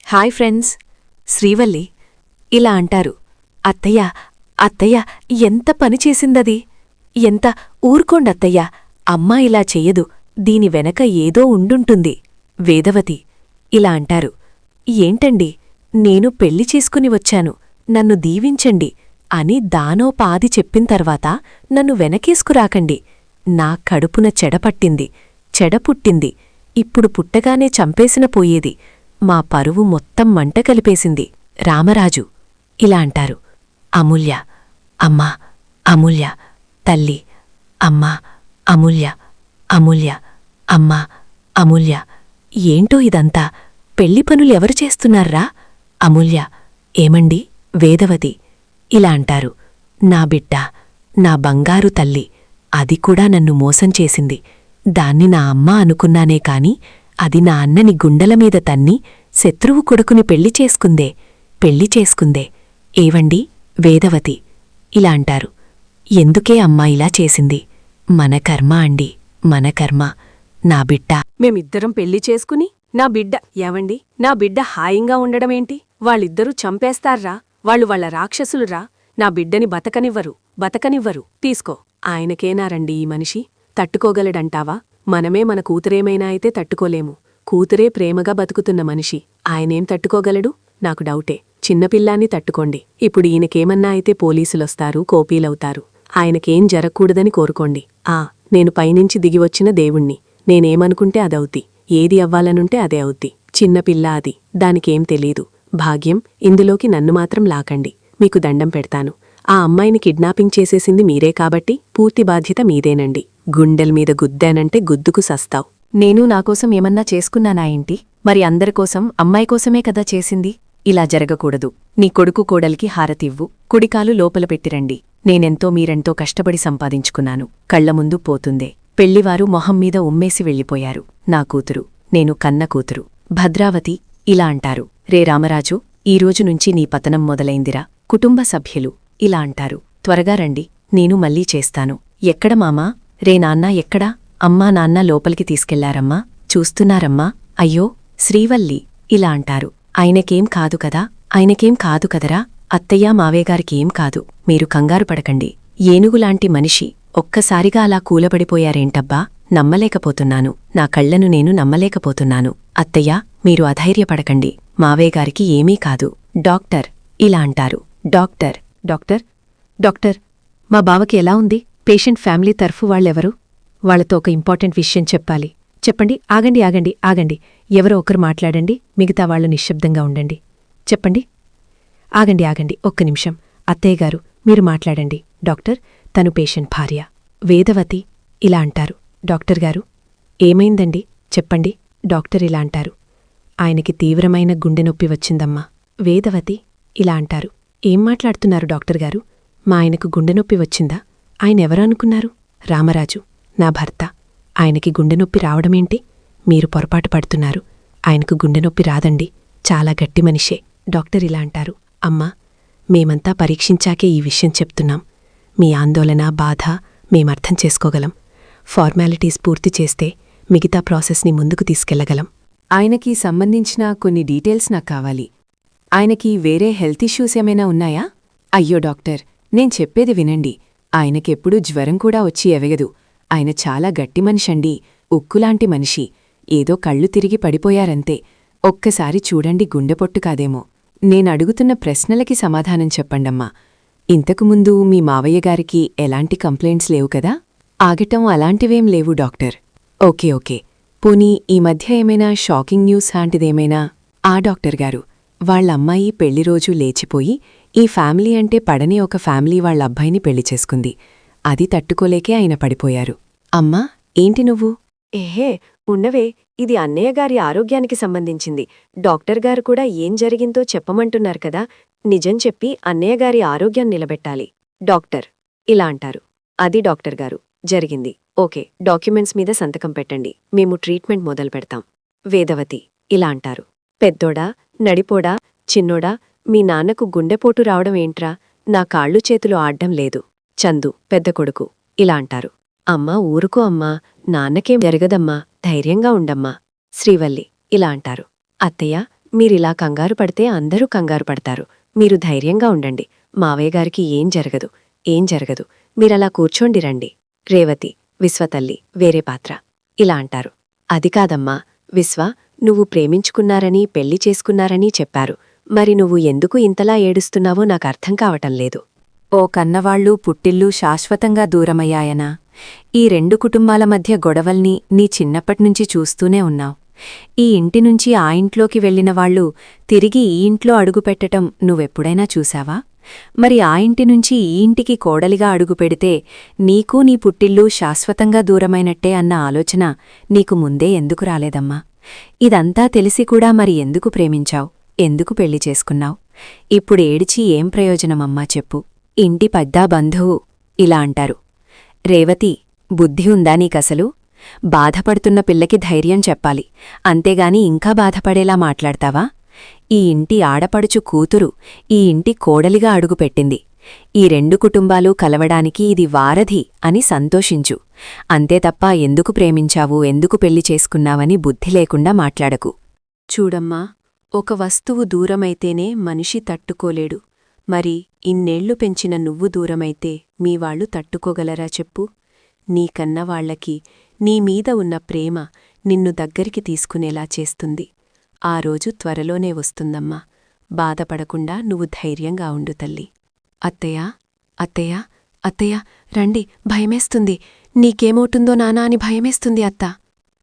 Hi friends, Srivalli ఇలా అంటారు. అత్తయ్య అత్తయ్య ఎంత పనిచేసిందది, ఎంత ఊరుకోండత్తయ్య, అమ్మా ఇలా చెయ్యదు, దీని వెనక ఏదో ఉండుంటుంది. వేదవతి ఇలా అంటారు. ఏంటండి, నేను పెళ్లి చేసుకుని వచ్చాను, నన్ను దీవించండి అని దానోపాది చెప్పిన్తర్వాత నన్ను వెనకేసుకురాకండి. నా కడుపున చెడపట్టింది, చెడపుట్టింది, ఇప్పుడు పుట్టగానే చంపేసిన పోయేది, మా పరువు మొత్తం మంట కలిపేసింది. రామరాజు ఇలా అంటారు. అమూల్య అమ్మా, అమూల్య తల్లి, అమ్మా అమూల్య, అమూల్య అమ్మా అమూల్య. ఏంటో ఇదంతా, పెళ్లి పనులెవరు చేస్తున్నారా? అమూల్య ఏమండి? వేదవతి ఇలా అంటారు. నా బిడ్డ, నా బంగారు తల్లి, అది కూడా నన్ను మోసం చేసింది. దాన్ని నా అమ్మ అనుకున్నానే కాని అది నా అన్నని గుండెలమీద తన్ని శత్రువు కొడుకుని పెళ్లి చేసుకుందే. ఏవండి? వేదవతి ఇలా అంటారు. ఎందుకే అమ్మా ఇలా చేసింది? మన కర్మ అండి, మన కర్మ. నా బిడ్డ మేమిద్దరం పెళ్లి చేసుకుని నా బిడ్డ ఏవండి, నా బిడ్డ హాయింగా ఉండడమేంటి? వాళ్ళిద్దరూ చంపేస్తార్రా, వాళ్ళ రాక్షసులురా. నా బిడ్డని బతకనివ్వరు. తీసుకో. ఆయనకేనారండి ఈ మనిషి? తట్టుకోగలడంటావా? మనమే మన కూతురేమైనా అయితే తట్టుకోలేము. కూతురే ప్రేమగా బతుకుతున్న మనిషి, ఆయనేం తట్టుకోగలడు? నాకు డౌటే. చిన్నపిల్లాన్ని తట్టుకోండి. ఇప్పుడు ఈయనకేమన్నా అయితే పోలీసులొస్తారు, కోపీలవుతారు. ఆయనకేం జరగకూడదని కోరుకోండి. నేను పైనుంచి దిగివచ్చిన దేవుణ్ణి, నేనేమనుకుంటే అదవుద్ది, ఏది అవ్వాలనుంటే అదే అవుద్ది. చిన్నపిల్ల అది, దానికేం తెలీదు. భాగ్యం, ఇందులోకి నన్ను మాత్రం లాకండి, మీకు దండం పెడతాను. ఆ అమ్మాయిని కిడ్నాపింగ్ చేసేసింది మీరే కాబట్టి పూర్తి బాధ్యత మీదేనండి. గుండెల మీద గుద్దానంటే గుద్దుకు సస్తావ్. నేను నాకోసం ఏమన్నా చేసుకున్నానా ఏంటి? మరి అందరికోసం అమ్మాయి కోసమే కదా చేసింది. ఇలా జరగకూడదు. నీ కొడుకు కోడలికి హారతివ్వు, కుడికాలు లోపల పెట్టిరండి. నేనెంతో మీరెంతో కష్టపడి సంపాదించుకున్నాను, కళ్ల ముందు పోతుందే. పెళ్లివారు మొహం మీద ఉమ్మేసి వెళ్ళిపోయారు. నా కూతురు, నేను కన్న కూతురు. భద్రావతి ఇలా అంటారు. రే రామరాజు, ఈరోజు నుంచి నీ పతనం మొదలైందిరా. కుటుంబ సభ్యులు ఇలా అంటారు. త్వరగా రండి, నేను మళ్ళీ చేస్తాను. ఎక్కడ మామా? రే నాన్న ఎక్కడా? అమ్మా నాన్న లోపలికి తీసుకెళ్లారమ్మా, చూస్తున్నారమ్మా. అయ్యో శ్రీవల్లి ఇలా అంటారు. ఆయనకేం కాదు కదరా అత్తయ్యా, మావేగారికేం కాదు, మీరు కంగారు పడకండి. ఏనుగులాంటి మనిషి ఒక్కసారిగా అలా కూలబడిపోయారేంటబ్బా? నమ్మలేకపోతున్నాను, నా కళ్లను నేను నమ్మలేకపోతున్నాను. అత్తయ్యా, మీరు అధైర్యపడకండి, మావేగారికి ఏమీ కాదు. డాక్టర్ ఇలా అంటారు. డాక్టర్, మా బావకి ఎలా ఉంది? పేషెంట్ ఫ్యామిలీ తరఫు వాళ్ళెవరు? వాళ్లతో ఒక ఇంపార్టెంట్ విషయం చెప్పాలి. చెప్పండి. ఆగండి. ఎవరో ఒకరు మాట్లాడండి, మిగతా వాళ్లు నిశ్శబ్దంగా ఉండండి. చెప్పండి. ఆగండి, ఒక్క నిమిషం. అత్తయ్యగారు, మీరు మాట్లాడండి. డాక్టర్, తను పేషెంట్ భార్య వేదవతి ఇలా అంటారు. డాక్టర్ గారు, ఏమైందండి? చెప్పండి. డాక్టర్ ఇలా అంటారు. ఆయనకి తీవ్రమైన గుండెనొప్పి వచ్చిందమ్మా. వేదవతి ఇలా అంటారు. ఏం మాట్లాడుతున్నారు డాక్టర్ గారు? మా ఆయనకు గుండెనొప్పి వచ్చిందా? ఆయనెవరనుకున్నారు? రామరాజు, నా భర్త. ఆయనకి గుండెనొప్పి రావడమేంటి? మీరు పొరపాటు పడుతున్నారు. ఆయనకు గుండెనొప్పి రాదండి, చాలా గట్టి మనిషే. డాక్టర్ ఇలా అంటారు. అమ్మా, మేమంతా పరీక్షించాకే ఈ విషయం చెప్తున్నాం. మీ ఆందోళన, బాధ మేమర్థం చేసుకోగలం. ఫార్మాలిటీస్ పూర్తి చేస్తే మిగతా ప్రాసెస్ని ముందుకు తీసుకెళ్లగలం. ఆయనకి సంబంధించిన కొన్ని డీటెయిల్స్ నాకు కావాలి. ఆయనకి వేరే హెల్త్ ఇష్యూస్ ఏమైనా ఉన్నాయా? అయ్యో డాక్టర్, నేను చెప్పేది వినండి. ఆయనకెప్పుడూ జ్వరం కూడా వచ్చి ఎవగదు. ఆయన చాలా గట్టి మనిషండి, ఉక్కులాంటి మనిషి. ఏదో కళ్ళు తిరిగి పడిపోయారంతే. ఒక్కసారి చూడండి, గుండెపొట్టు కాదేమో. నేనడుగుతున్న ప్రశ్నలకి సమాధానం చెప్పండమ్మా. ఇంతకుముందు మీ మావయ్యగారికి ఎలాంటి కంప్లైంట్స్ లేవు కదా? ఆగటం అలాంటివేం లేవు డాక్టర్. ఓకే. పోనీ ఈ మధ్య ఏమైనా షాకింగ్ న్యూస్ లాంటిదేమైనా? డాక్టర్ గారు, వాళ్ళమ్మాయి పెళ్లిరోజు లేచిపోయి ఈ ఫ్యామిలీ అంటే పడని ఒక ఫ్యామిలీ వాళ్ళబ్బాయిని పెళ్లి చేసుకుంది. అది తట్టుకోలేకే ఆయన పడిపోయారు. అమ్మా, ఏంటి నువ్వు? ఏహే ఉన్నవే, ఇది అన్నయ్యగారి ఆరోగ్యానికి సంబంధించింది. డాక్టర్ గారు కూడా ఏం జరిగిందో చెప్పమంటున్నారు కదా. నిజం చెప్పి అన్నయ్యగారి ఆరోగ్యం నిలబెట్టాలి. డాక్టర్ ఇలా అంటారు. అది డాక్టర్ గారు, జరిగింది. ఓకే, డాక్యుమెంట్స్ మీద సంతకం పెట్టండి, మేము ట్రీట్మెంట్ మొదలు పెడతాం. వేదవతి ఇలా అంటారు. పెద్దోడా, నడిపోడా, చిన్నోడా, మీ నాన్నకు గుండెపోటు రావడం ఏంట్రా? నా కాళ్ళు చేతులు ఆడ్డం లేదు. చందు పెద్ద కొడుకు ఇలా అంటారు. అమ్మా ఊరుకో అమ్మా, నాన్నకేం జరగదమ్మా, ధైర్యంగా ఉండమ్మా. శ్రీవల్లి ఇలా అంటారు. అత్తయ్య, మీరిలా కంగారు పడితే అందరూ కంగారు పడతారు. మీరు ధైర్యంగా ఉండండి. మావయ్య గారికి ఏం జరగదు, ఏం జరగదు. మీరలా కూర్చోండి రండి. రేవతి, విశ్వతల్లి వేరే పాత్ర ఇలా అంటారు. అది కాదమ్మా, విశ్వ, నువ్వు ప్రేమించుకున్నారని పెళ్లి చేసుకున్నారని చెప్పారు. మరి నువ్వు ఎందుకు ఇంతలా ఏడుస్తున్నావో నాకర్థం కావటం లేదు. ఓ కన్నవాళ్ళు పుట్టిల్లు శాశ్వతంగా దూరమయ్యాయనా? ఈ 2 కుటుంబాల మధ్య గొడవల్ని నీ చిన్నప్పట్నుంచి చూస్తూనే ఉన్నావ్. ఈ ఇంటి నుంచి ఆ ఇంట్లోకి వెళ్లిన వాళ్ళు తిరిగి ఈ ఇంట్లో అడుగుపెట్టటం నువ్వెప్పుడైనా చూశావా? మరి ఆ ఇంటి నుంచి ఈ ఇంటికి కోడలిగా అడుగుపెడితే నీకూ నీ పుట్టిల్లు శాశ్వతంగా దూరమైనట్టే అన్న ఆలోచన నీకు ముందే ఎందుకు రాలేదమ్మా? ఇదంతా తెలిసి కూడా మరి ఎందుకు ప్రేమించావ్? ఎందుకు పెళ్లి చేసుకున్నావ్? ఇప్పుడేడిచి ఏం ప్రయోజనమమ్మా చెప్పు. ఇంటి పెద్దా బంధువు ఇలా అంటారు. రేవతి, బుద్ధి ఉందా నీకసలు? బాధపడుతున్న పిల్లకి ధైర్యం చెప్పాలి, అంతేగాని ఇంకా బాధపడేలా మాట్లాడతావా? ఈ ఇంటి ఆడపడుచు కూతురు ఈ ఇంటి కోడలిగా అడుగుపెట్టింది. ఈ 2 కుటుంబాలు కలవడానికి ఇది వారధి అని సంతోషించు. అంతే తప్ప ఎందుకు ప్రేమించావు, ఎందుకు పెళ్లి చేసుకున్నావని బుద్ధి లేకుండా మాట్లాడకు. చూడమ్మా, ఒక వస్తువు దూరమైతేనే మనిషి తట్టుకోలేడు. మరి ఇన్నేళ్లు పెంచిన నువ్వు దూరమైతే మీవాళ్లు తట్టుకోగలరా చెప్పు? నీకన్న వాళ్లకి నీమీద ఉన్న ప్రేమ నిన్ను దగ్గరికి తీసుకునేలా చేస్తుంది. ఆ రోజు త్వరలోనే వస్తుందమ్మా. బాధపడకుండా నువ్వు ధైర్యంగా ఉండు తల్లి. అత్తయ్యా, అత్తయ్యా, అత్తయ్యా, రండి, భయమేస్తుంది. నీకేమవుతుందో నానా అని భయమేస్తుంది అత్తా.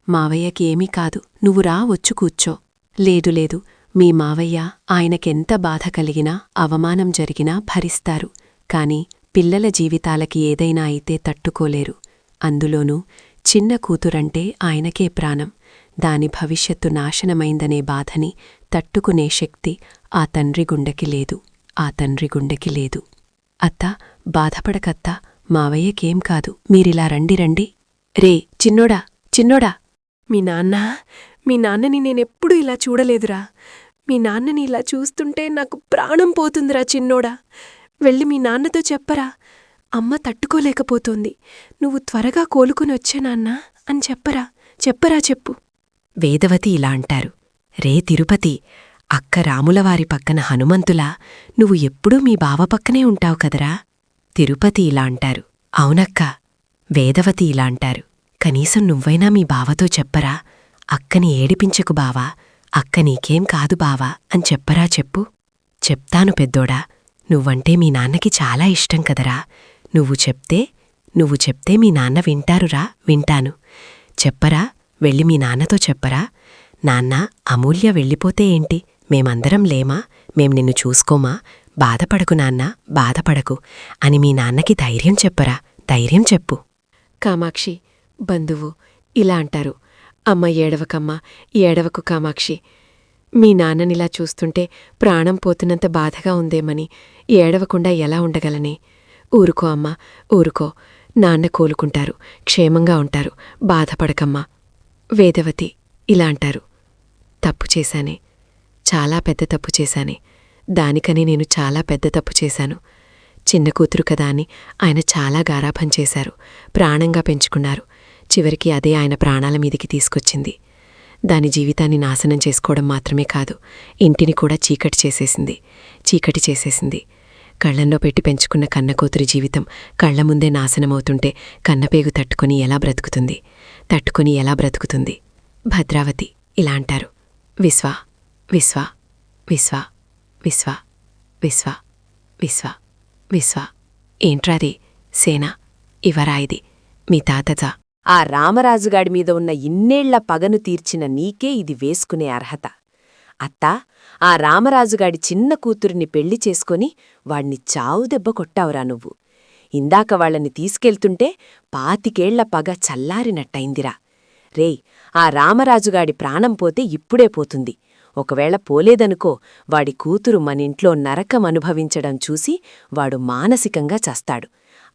మావయ్యకి ఏమీ కాదు, నువ్వు రా, వచ్చి కూర్చో. లేదు లేదు, మీ మావయ్య ఆయనకెంత బాధ కలిగినా అవమానం జరిగినా భరిస్తారు. కాని పిల్లల జీవితాలకి ఏదైనా అయితే తట్టుకోలేరు. అందులోనూ చిన్న కూతురంటే ఆయనకే ప్రాణం. దాని భవిష్యత్తు నాశనమైందనే బాధని తట్టుకునే శక్తి ఆ తండ్రి గుండెకి లేదు, ఆ తండ్రి గుండెకి లేదు. అత్తా, బాధపడకత్తా, మావయ్యకేం కాదు, మీరిలా రండి రండి. రే చిన్నోడా, చిన్నోడా. మీ నాన్నని నేనెప్పుడూ ఇలా చూడలేదురా. మీ నాన్నని ఇలా చూస్తుంటే నాకు ప్రాణం పోతుందిరా చిన్నోడా. వెళ్ళి మీ నాన్నతో చెప్పరా, అమ్మ తట్టుకోలేకపోతోంది, నువ్వు త్వరగా కోలుకునొచ్చే నాన్నా అని చెప్పరా, చెప్పరా చెప్పు. వేదవతి ఇలా అంటారు. రే తిరుపతి, అక్క రాములవారి పక్కన హనుమంతులా నువ్వు ఎప్పుడూ మీ బావ పక్కనే ఉంటావు కదరా. తిరుపతి ఇలా అంటారు. అవునక్కా. వేదవతి ఇలా అంటారు. కనీసం నువ్వైనా మీ బావతో చెప్పరా, అక్కని ఏడిపించకు బావా, అక్క నీకేం కాదు బావా అని చెప్పరా చెప్పు. చెప్తాను పెద్దోడా, నువ్వంటే మీ నాన్నకి చాలా ఇష్టం కదరా. నువ్వు చెప్తే మీ నాన్న వింటారురా. వింటాను. చెప్పరా, వెళ్ళి మీ నాన్నతో చెప్పరా. నాన్నా, అమూల్య వెళ్ళిపోతే ఏంటి, మేమందరం లేమా, మేం నిన్ను చూసుకోమా, బాధపడకు నాన్నా, బాధపడకు అని మీ నాన్నకి ధైర్యం చెప్పరా, ధైర్యం చెప్పు. కామాక్షి, బంధువు ఇలా అంటారు. అమ్మ ఏడవకమ్మా, ఏడవకు కామాక్షి. మీ నాన్ననిలా చూస్తుంటే ప్రాణం పోతున్నంత బాధగా ఉందేమని ఏడవకుండా ఎలా ఉండగలనే. ఊరుకో అమ్మా, ఊరుకో. నాన్న కోలుకుంటారు, క్షేమంగా ఉంటారు, బాధపడకమ్మా. వేదవతి ఇలా అంటారు. తప్పు చేశానే, చాలా పెద్ద తప్పు చేశానే. దానికని నేను చాలా పెద్ద తప్పు చేశాను. చిన్న కూతురు కదా అని ఆయన చాలా గారాభం చేశారు, ప్రాణంగా పెంచుకున్నారు. చివరికి అదే ఆయన ప్రాణాల మీదికి తీసుకొచ్చింది. దాని జీవితాన్ని నాశనం చేసుకోవడం మాత్రమే కాదు, ఇంటిని కూడా చీకటి చేసేసింది. కళ్లల్లో పెట్టి పెంచుకున్న కన్నకూతురి జీవితం కళ్ల ముందే నాశనమవుతుంటే కన్నపేగు తట్టుకుని ఎలా బ్రతుకుతుంది. భద్రావతి ఇలా అంటారు. విశ్వా, విశ్వా, విశ్వా, విశ్వా, విశ్వా, విశ్వా, విశ్వా. ఏంట్రాది? సేనా, ఇవరా ఇది మీ తాతజా. ఆ రామరాజుగాడి మీద ఉన్న ఇన్నేళ్ల పగను తీర్చిన నీకే ఇది వేసుకునే అర్హత. అత్తా, ఆ రామరాజుగాడి చిన్న కూతురిని పెళ్లి చేసుకొని వాణ్ణి చావు దెబ్బ కొట్టావురా నువ్వు. ఇందాక వాళ్ళని తీసుకెళ్తుంటే 25 ఏళ్ల పగ చల్లారినట్టయిందిరా. రేయ్, ఆ రామరాజుగాడి ప్రాణం పోతే ఇప్పుడే పోతుంది. ఒకవేళ పోలేదనుకో, వాడి కూతురు మనింట్లో నరకం అనుభవించడం చూసి వాడు మానసికంగా చస్తాడు.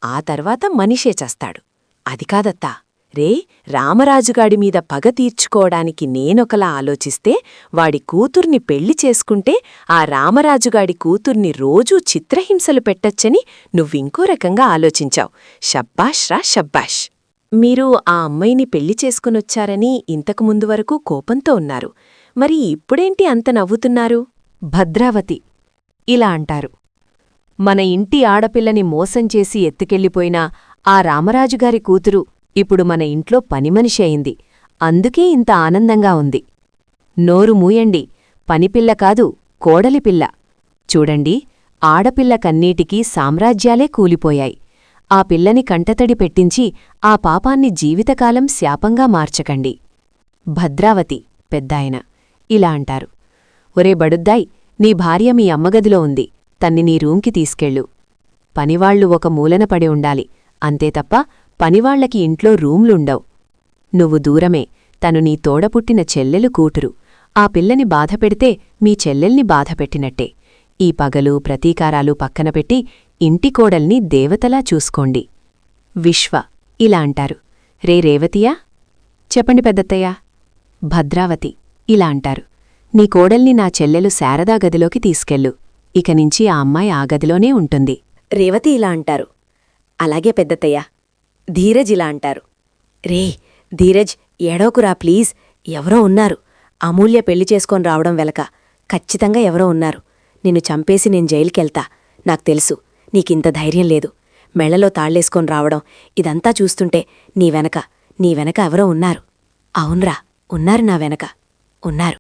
ఆ తర్వాత మనిషే చస్తాడు. అది కాదత్తా. రే, రామరాజుగాడి మీద పగ తీర్చుకోవడానికి నేనొకలా ఆలోచిస్తే వాడి కూతుర్ని పెళ్లి చేసుకుంటే ఆ రామరాజుగాడి కూతుర్ని రోజూ చిత్రహింసలు పెట్టొచ్చని నువ్వింకో రకంగా ఆలోచించావు. షబ్బాష్ రా, షబ్బాష్. మీరు ఆ అమ్మాయిని పెళ్లి చేసుకునొచ్చారని ఇంతకుముందు వరకు కోపంతో ఉన్నారు. మరి ఇప్పుడేంటి అంత నవ్వుతున్నారు? భద్రావతి ఇలా అంటారు. మన ఇంటి ఆడపిల్లని మోసం చేసి ఎత్తుకెళ్ళిపోయిన ఆ రామరాజుగారి కూతురు ఇప్పుడు మన ఇంట్లో పనిమనిషి అయింది. అందుకే ఇంత ఆనందంగా ఉంది. నోరు మూయండి, పనిపిల్ల కాదు, కోడలిపిల్ల. చూడండి, ఆడపిల్ల కన్నీటికి సామ్రాజ్యాలే కూలిపోయాయి. ఆ పిల్లని కంటతడి పెట్టించి ఆ పాపాన్ని జీవితకాలం శాపంగా మార్చకండి. భద్రావతి పెద్దాయన ఇలా అంటారు. ఒరే బడుద్దాయ్, నీ భార్య మీ అమ్మగదిలో ఉంది, తన్ని నీ రూంకి తీసుకెళ్ళు. పనివాళ్లు ఒక మూలన పడి ఉండాలి, అంతే తప్ప పనివాళ్లకి ఇంట్లో రూంలుండవు. నువ్వు దూరమే, తను నీ తోడపుట్టిన చెల్లెలు కూతురు. ఆ పిల్లని బాధపెడితే మీ చెల్లెల్ని బాధపెట్టినట్టే. ఈ పగలు ప్రతీకారాలు పక్కనపెట్టి ఇంటి కోడల్ని దేవతలా చూసుకోండి. విశ్వ ఇలా అంటారు. రే రేవతియా? చెప్పండి పెద్దత్తయ్యా. భద్రావతి ఇలా అంటారు. నీ కోడల్ని నా చెల్లెలు శారదా గదిలోకి తీసుకెళ్ళు. ఇకనించి ఆ అమ్మాయి ఆ గదిలోనే ఉంటుంది. రేవతి ఇలా అంటారు. అలాగే పెద్దతయ్యా. ధీరజ్ ఇలా అంటారు. రే ధీరజ్, ఏడోకురా ప్లీజ్, ఎవరో ఉన్నారు. అమూల్య పెళ్లి చేసుకొని రావడం వెలక ఖచ్చితంగా ఎవరో ఉన్నారు. నిన్ను చంపేసి నేను జైలుకెళ్తా. నాకు తెలుసు నీకింత ధైర్యం లేదు. మెళ్లలో తాళ్లేసుకొని రావడం ఇదంతా చూస్తుంటే నీ వెనక ఎవరో ఉన్నారు. అవునరా, ఉన్నారు నా వెనక, ఉన్నారు.